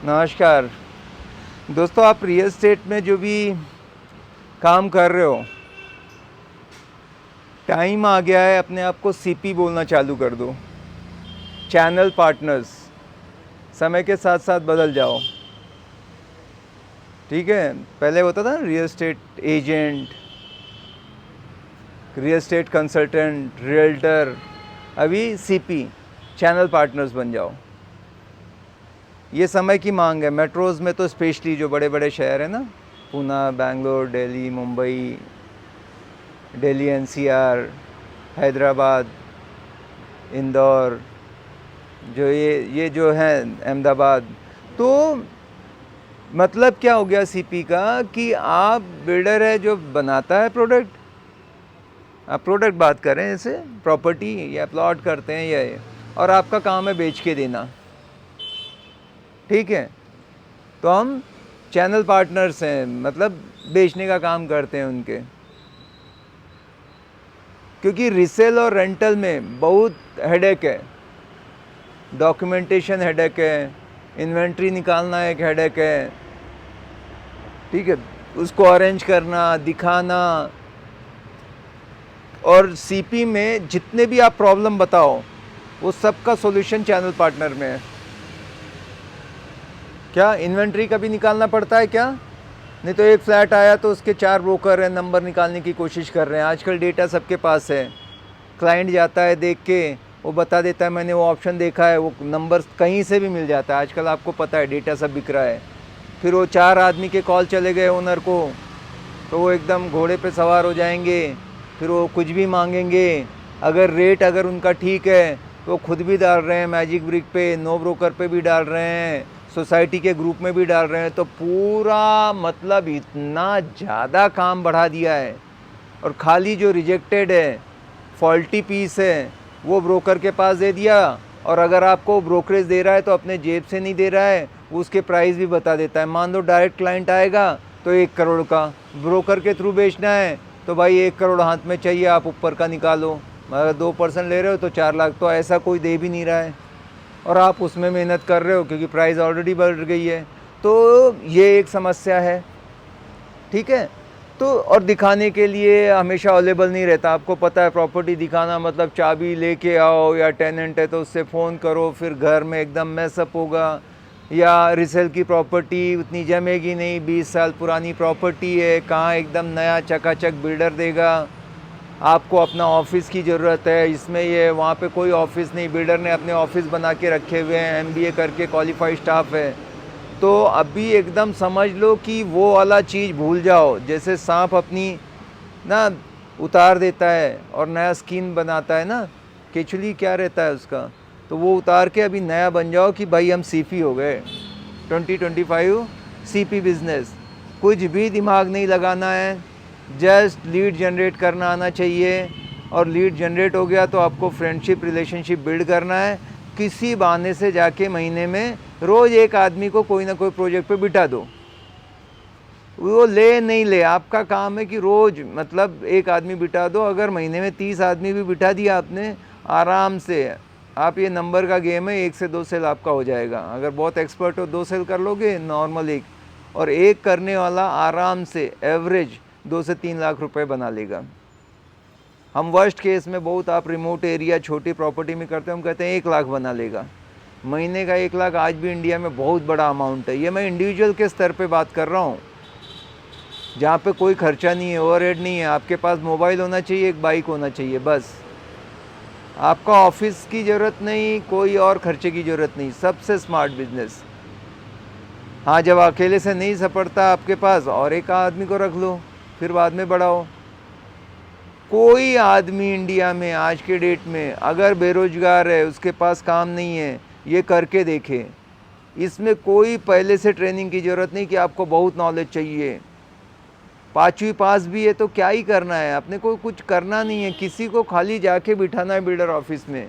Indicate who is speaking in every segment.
Speaker 1: नमस्कार दोस्तों, आप रियल एस्टेट में जो भी काम कर रहे हो, टाइम आ गया है अपने आप को सीपी बोलना चालू कर दो। चैनल पार्टनर्स, समय के साथ साथ बदल जाओ। ठीक है, पहले होता था ना real estate agent, real estate consultant, realtor. अभी सीपी, चैनल पार्टनर्स बन जाओ। ये समय की मांग है। मेट्रोज़ में तो स्पेशली जो बड़े बड़े शहर हैं ना, पूना, बेंगलोर, दिल्ली, मुंबई, दिल्ली एनसीआर, हैदराबाद, इंदौर, जो ये जो है अहमदाबाद। तो मतलब क्या हो गया सीपी का कि आप बिल्डर है जो बनाता है प्रोडक्ट। आप प्रोडक्ट बात करें, जैसे प्रॉपर्टी या प्लॉट करते हैं या और आपका काम है बेच के देना। ठीक है, तो हम चैनल पार्टनर्स हैं, मतलब बेचने का काम करते हैं उनके। क्योंकि रिसेल और रेंटल में बहुत हेडेक है। डॉक्यूमेंटेशन हेडेक है, इन्वेंट्री निकालना एक हेडेक है। ठीक है, उसको अरेंज करना, दिखाना। और सीपी में जितने भी आप प्रॉब्लम बताओ, वो सबका सॉल्यूशन चैनल पार्टनर में है। क्या इन्वेंट्री कभी निकालना पड़ता है क्या? नहीं तो एक फ्लैट आया तो उसके 4 ब्रोकर हैं, नंबर निकालने की कोशिश कर रहे हैं। आजकल डेटा सबके पास है। क्लाइंट जाता है, देख के वो बता देता है मैंने वो ऑप्शन देखा है, वो नंबर कहीं से भी मिल जाता है। आजकल आपको पता है डेटा सब बिक रहा है। फिर वो 4 आदमी के कॉल चले गए ओनर को, तो वो एकदम घोड़े पे सवार हो जाएंगे। फिर वो कुछ भी मांगेंगे। अगर रेट अगर उनका ठीक है तो खुद भी डाल रहे हैं मैजिक ब्रिक पे, नो ब्रोकर पे भी डाल रहे हैं, सोसाइटी के ग्रुप में भी डाल रहे हैं। तो पूरा मतलब इतना ज़्यादा काम बढ़ा दिया है। और खाली जो रिजेक्टेड है, फॉल्टी पीस है, वो ब्रोकर के पास दे दिया। और अगर आपको ब्रोकरेज दे रहा है तो अपने जेब से नहीं दे रहा है, उसके प्राइस भी बता देता है। मान लो डायरेक्ट क्लाइंट आएगा तो 1 करोड़ का, ब्रोकर के थ्रू बेचना है तो भाई 1 करोड़ हाथ में चाहिए, आप ऊपर का निकालो। अगर 2% ले रहे हो तो 4 लाख तो ऐसा कोई दे भी नहीं रहा है, और आप उसमें मेहनत कर रहे हो क्योंकि प्राइस ऑलरेडी बढ़ गई है। तो ये एक समस्या है। ठीक है, तो और दिखाने के लिए हमेशा अवेलेबल नहीं रहता। आपको पता है प्रॉपर्टी दिखाना मतलब चाबी लेके आओ, या टेनेंट है तो उससे फ़ोन करो, फिर घर में एकदम मैसअप होगा। या रिसेल की प्रॉपर्टी उतनी जमेगी नहीं, 20 साल पुरानी प्रॉपर्टी है, कहाँ एकदम नया चकाचक बिल्डर देगा। आपको अपना ऑफिस की ज़रूरत है, इसमें ये वहाँ पे कोई ऑफिस नहीं, बिल्डर ने अपने ऑफिस बना के रखे हुए हैं, एमबीए करके क्वालिफाइड स्टाफ है। तो अभी एकदम समझ लो कि वो वाला चीज़ भूल जाओ। जैसे सांप अपनी ना उतार देता है और नया स्किन बनाता है ना, केचुली क्या रहता है उसका, तो वो उतार के अभी नया बन जाओ कि भाई हम सीपी हो गए। 2025 सीपी बिजनेस। कुछ भी दिमाग नहीं लगाना है, जस्ट लीड जनरेट करना आना चाहिए। और लीड जनरेट हो गया तो आपको फ्रेंडशिप रिलेशनशिप बिल्ड करना है। किसी बहाने से जाके महीने में रोज़ एक आदमी को कोई ना कोई प्रोजेक्ट पे बिठा दो। वो ले नहीं ले, आपका काम है कि रोज़ मतलब एक आदमी बिठा दो। अगर महीने में 30 आदमी भी बिठा दिया आपने, आराम से आप, ये नंबर का गेम है, 1 से 2 सेल आपका हो जाएगा। अगर बहुत एक्सपर्ट हो 2 सेल कर लोगे, नॉर्मल 1, और 1 करने वाला आराम से एवरेज 2 से 3 लाख रुपए बना लेगा। हम वर्स्ट केस में बहुत, आप रिमोट एरिया छोटी प्रॉपर्टी में करते हैं, हम कहते हैं 1 लाख बना लेगा। महीने का 1 लाख आज भी इंडिया में बहुत बड़ा अमाउंट है। ये मैं इंडिविजुअल के स्तर पे बात कर रहा हूँ, जहाँ पे कोई खर्चा नहीं है, ओवरहेड नहीं है। आपके पास मोबाइल होना चाहिए, एक बाइक होना चाहिए, बस। आपका ऑफिस की ज़रूरत नहीं, कोई और खर्चे की ज़रूरत नहीं। सबसे स्मार्ट बिजनेस। हाँ, जब अकेले से नहीं सपड़ता आपके पास, और एक आदमी को रख लो, फिर बाद में बढ़ाओ। कोई आदमी इंडिया में आज के डेट में अगर बेरोजगार है, उसके पास काम नहीं है, ये करके देखे। इसमें कोई पहले से ट्रेनिंग की ज़रूरत नहीं कि आपको बहुत नॉलेज चाहिए। 5वीं पास भी है तो क्या ही करना है, अपने को कुछ करना नहीं है। किसी को खाली जाके बिठाना है बिल्डर ऑफिस में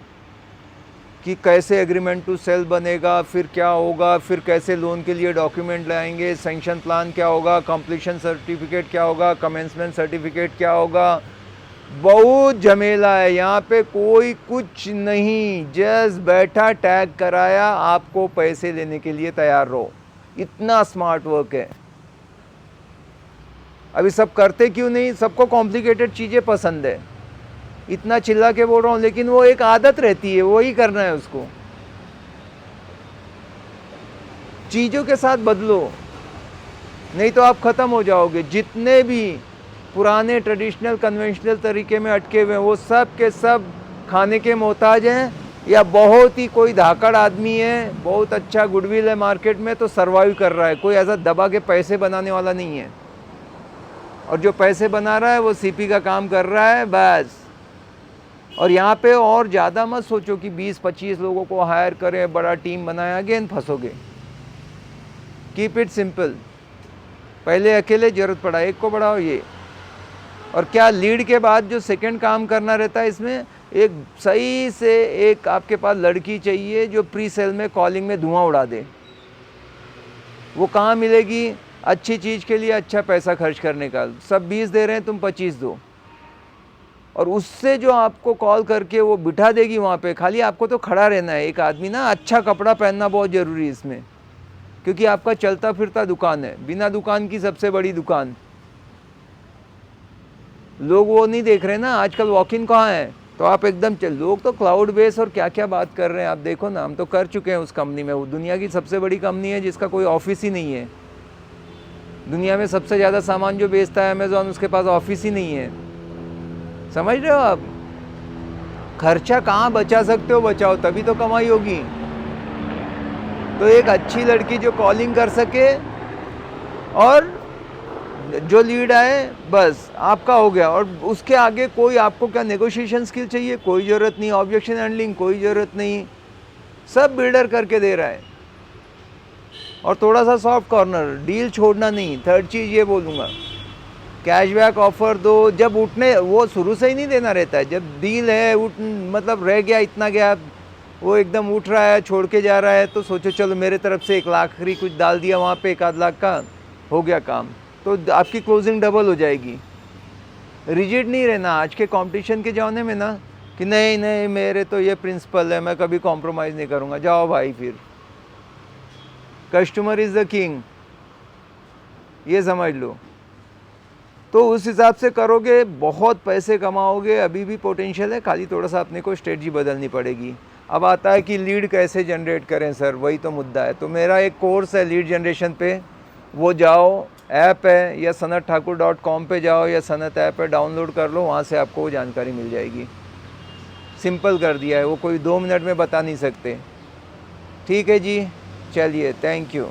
Speaker 1: कि कैसे एग्रीमेंट टू सेल बनेगा, फिर क्या होगा, फिर कैसे लोन के लिए डॉक्यूमेंट लाएंगे, सैंक्शन प्लान क्या होगा, कंप्लीशन सर्टिफिकेट क्या होगा, कमेंसमेंट सर्टिफिकेट क्या होगा। बहुत झमेला है यहाँ पे। कोई कुछ नहीं, जस्ट बैठा, टैग कराया, आपको पैसे लेने के लिए तैयार रहो। इतना स्मार्ट वर्क है। अभी सब करते क्यों नहीं? सबको कॉम्प्लिकेटेड चीज़ें पसंद है, इतना चिल्ला के बोल रहा हूँ, लेकिन वो एक आदत रहती है, वो ही करना है उसको। चीज़ों के साथ बदलो, नहीं तो आप ख़त्म हो जाओगे। जितने भी पुराने ट्रेडिशनल कन्वेंशनल तरीके में अटके हुए हैं वो सब के सब खाने के मोहताज हैं, या बहुत ही कोई धाकड़ आदमी है, बहुत अच्छा गुडविल है मार्केट में, तो सर्वाइव कर रहा है। कोई ऐसा दबा के पैसे बनाने वाला नहीं है, और जो पैसे बना रहा है वो सीपी का काम कर रहा है बस। और यहाँ पे और ज़्यादा मत सोचो कि 20-25 लोगों को हायर करें, बड़ा टीम बनाए, अगेन फंसोगे। Keep it simple. पहले अकेले ज़रूरत पड़ा, एक को बढ़ाओ ये। और क्या लीड के बाद जो सेकंड काम करना रहता है, इसमें एक सही से एक आपके पास लड़की चाहिए जो प्री सेल में कॉलिंग में धुआं उड़ा दे। वो कहाँ मिलेगी? अच्छी चीज़ के लिए अच्छा पैसा खर्च करने का। सब 20 दे रहे हैं, तुम 25 दो, और उससे जो आपको कॉल करके वो बिठा देगी वहाँ पे। खाली आपको तो खड़ा रहना है। एक आदमी ना, अच्छा कपड़ा पहनना बहुत ज़रूरी है इसमें, क्योंकि आपका चलता फिरता दुकान है, बिना दुकान की सबसे बड़ी दुकान। लोग वो नहीं देख रहे ना आजकल वॉक इन कहाँ है, तो आप एकदम चल। लोग तो क्लाउड बेस और क्या क्या बात कर रहे हैं, आप देखो ना। हम तो कर चुके हैं उस कंपनी में। वो दुनिया की सबसे बड़ी कंपनी है जिसका कोई ऑफिस ही नहीं है। दुनिया में सबसे ज़्यादा सामान जो बेचता है अमेज़ॉन, उसके पास ऑफिस ही नहीं है। समझ रहे हो आप? खर्चा कहाँ बचा सकते हो, बचाओ, तभी तो कमाई होगी। तो एक अच्छी लड़की जो कॉलिंग कर सके और जो लीड आए, बस आपका हो गया। और उसके आगे कोई आपको क्या नेगोशिएशन स्किल चाहिए? कोई ज़रूरत नहीं। ऑब्जेक्शन हैंडलिंग कोई ज़रूरत नहीं, सब बिल्डर करके दे रहा है। और थोड़ा सा सॉफ्ट कॉर्नर, डील छोड़ना नहीं। थर्ड चीज़ ये बोलूँगा, कैशबैक ऑफर दो। जब उठने, वो शुरू से ही नहीं देना रहता है। जब डील है, उठ मतलब रह गया, इतना गया, वो एकदम उठ रहा है, छोड़ के जा रहा है, तो सोचो चलो मेरे तरफ से 1 लाख कुछ डाल दिया वहाँ पे, 1 आध लाख का हो गया काम, तो आपकी क्लोजिंग डबल हो जाएगी। रिजिड नहीं रहना आज के कंपटीशन के ज़माने में ना, कि नहीं नहीं मेरे तो ये प्रिंसिपल है, मैं कभी कॉम्प्रोमाइज़ नहीं करूँगा। जाओ भाई, फिर कस्टमर इज़ द किंग, ये समझ लो। तो उस हिसाब से करोगे, बहुत पैसे कमाओगे। अभी भी पोटेंशियल है, खाली थोड़ा सा अपने को स्ट्रेटजी बदलनी पड़ेगी। अब आता है कि लीड कैसे जनरेट करें सर, वही तो मुद्दा है। तो मेरा एक कोर्स है लीड जनरेशन पे, वो जाओ, ऐप है, या sanatThakur.com पे जाओ, या सनत ऐप है, डाउनलोड कर लो, वहाँ से आपको वो जानकारी मिल जाएगी। सिंपल कर दिया है, वो कोई 2 मिनट में बता नहीं सकते। ठीक है जी, चलिए, थैंक यू।